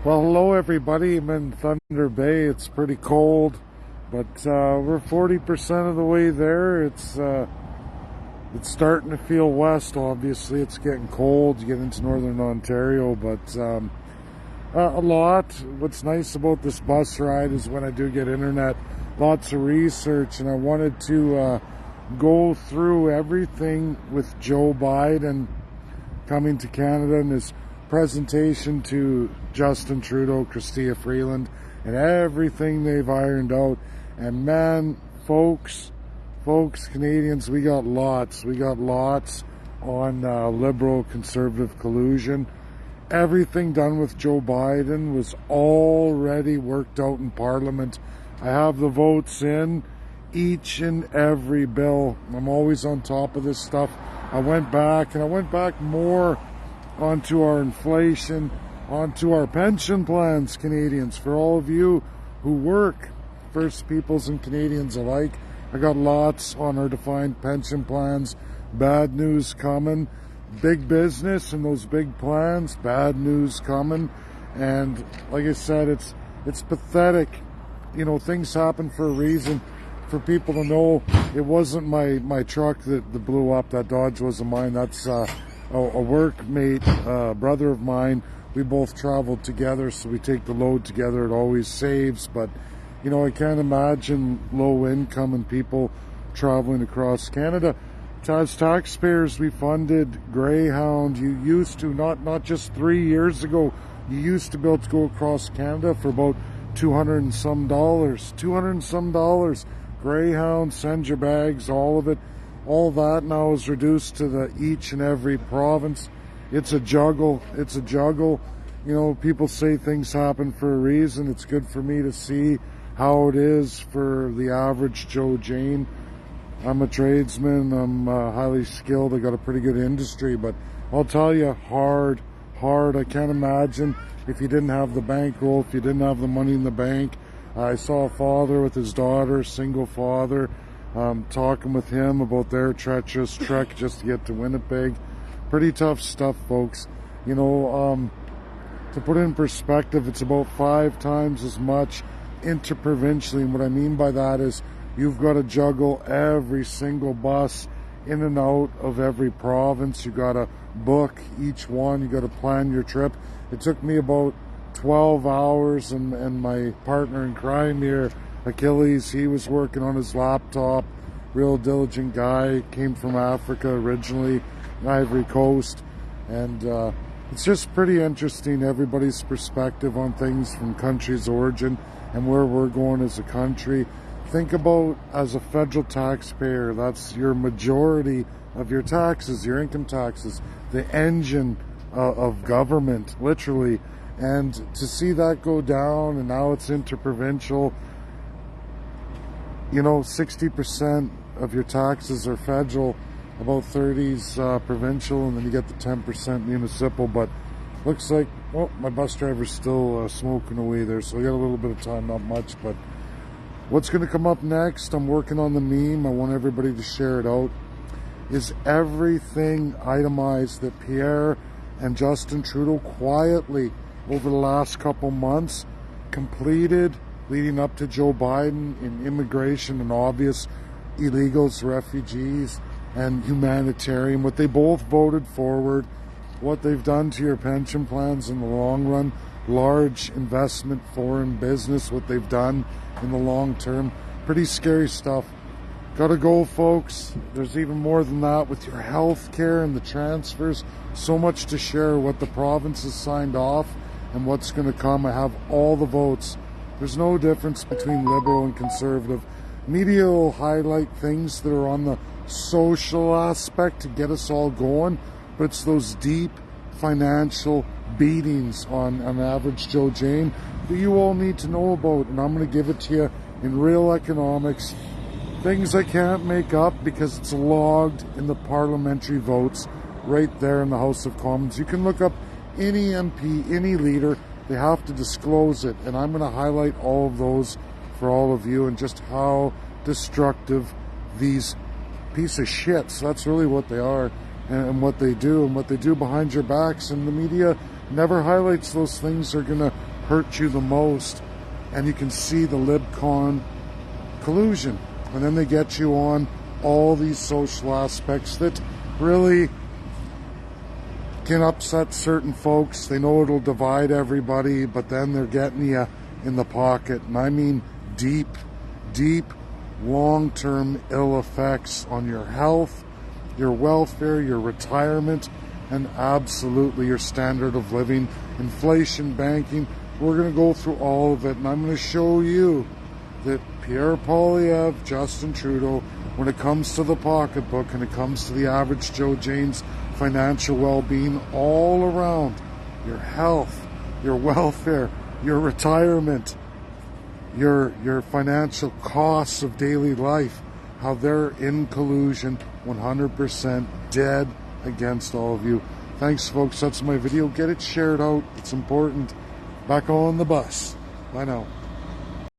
Well, hello everybody. I'm in Thunder Bay. It's pretty cold, but we're 40% of the way there. It's starting to feel west. Obviously, it's getting cold. You get into northern Ontario, but a lot. What's nice about this bus ride is when I do get internet, lots of research, and I wanted to go through everything with Joe Biden coming to Canada and his presentation to Justin Trudeau, Chrystia Freeland, and everything they've ironed out. And man, folks, Canadians, we got lots on liberal conservative collusion. Everything done with Joe Biden was already worked out in Parliament. I have the votes in each and every bill. I'm always on top of this stuff. I went back more onto our inflation, onto our pension plans, Canadians. For all of you who work, First Peoples and Canadians alike, I got lots on our defined pension plans. Bad news coming. Big business and those big plans, bad news coming. And like I said, it's pathetic. You know, things happen for a reason. For people to know, it wasn't my truck that blew up. That Dodge wasn't mine. That's a workmate, brother of mine. We both traveled together, so we take the load together. It always saves. But you know, I can't imagine low income and people traveling across Canada. As taxpayers, we funded Greyhound. You used to, not just 3 years ago, you used to be able to go across Canada for about $200 and some dollars. Greyhound, send your bags, all of it. All that now is reduced to each and every province. It's a juggle. You know, people say things happen for a reason. It's good for me to see how it is for the average Joe Jane. I'm a tradesman. I'm highly skilled. I got a pretty good industry, but I'll tell you, hard. I can't imagine if you didn't have the bankroll, if you didn't have the money in the bank. I saw a father with his daughter, single father, talking with him about their treacherous trek just to get to Winnipeg. Pretty tough stuff, folks. You know, to put it in perspective, it's about 5 times as much interprovincially. And what I mean by that is you've got to juggle every single bus in and out of every province. You got to book each one. You got to plan your trip. It took me about 12 hours, and my partner in crime here, Achilles, he was working on his laptop. Real diligent guy, came from Africa originally, Ivory Coast, and it's just pretty interesting, everybody's perspective on things from country's origin and where we're going as a country. Think about, as a federal taxpayer, that's your majority of your taxes, your income taxes, the engine of government, literally. And to see that go down, and now it's interprovincial, you know, 60% of your taxes are federal, about 30's provincial, and then you get the 10% municipal. But looks like, oh, my bus driver's still smoking away there, so I got a little bit of time, not much. But what's going to come up next, I'm working on the meme, I want everybody to share it out, is everything itemized that Pierre and Justin Trudeau quietly over the last couple months completed leading up to Joe Biden in immigration and obvious illegals, refugees, and humanitarian, what they both voted forward, what they've done to your pension plans in the long run, large investment, foreign business, what they've done in the long term. Pretty scary stuff. Gotta go, folks. There's even more than that with your health care and the transfers. So much to share, what the province has signed off and what's going to come. I have all the votes. There's no difference between liberal and conservative. Media will highlight things that are on the social aspect to get us all going, but it's those deep financial beatings on an average Joe Jane that you all need to know about, and I'm going to give it to you in real economics. Things I can't make up because it's logged in the parliamentary votes right there in the House of Commons. You can look up any MP, any leader, they have to disclose it, and I'm going to highlight all of those for all of you and just how destructive these piece of shits, that's really what they are, and what they do behind your backs. And the media never highlights those things. They're going to hurt you the most, and you can see the LibCon collusion. And then they get you on all these social aspects that really can upset certain folks. They know it'll divide everybody, but then they're getting you in the pocket. And I mean deep, deep, long-term ill effects on your health, your welfare, your retirement, and absolutely your standard of living, inflation, banking. We're going to go through all of it, and I'm going to show you that Pierre Poilievre, Justin Trudeau, when it comes to the pocketbook and it comes to the average Joe Jane's financial well-being all around, your health, your welfare, your retirement, your financial costs of daily life, how they're in collusion, 100% dead against all of you. Thanks, folks. That's my video. Get it shared out. It's important. Back on the bus. Bye now.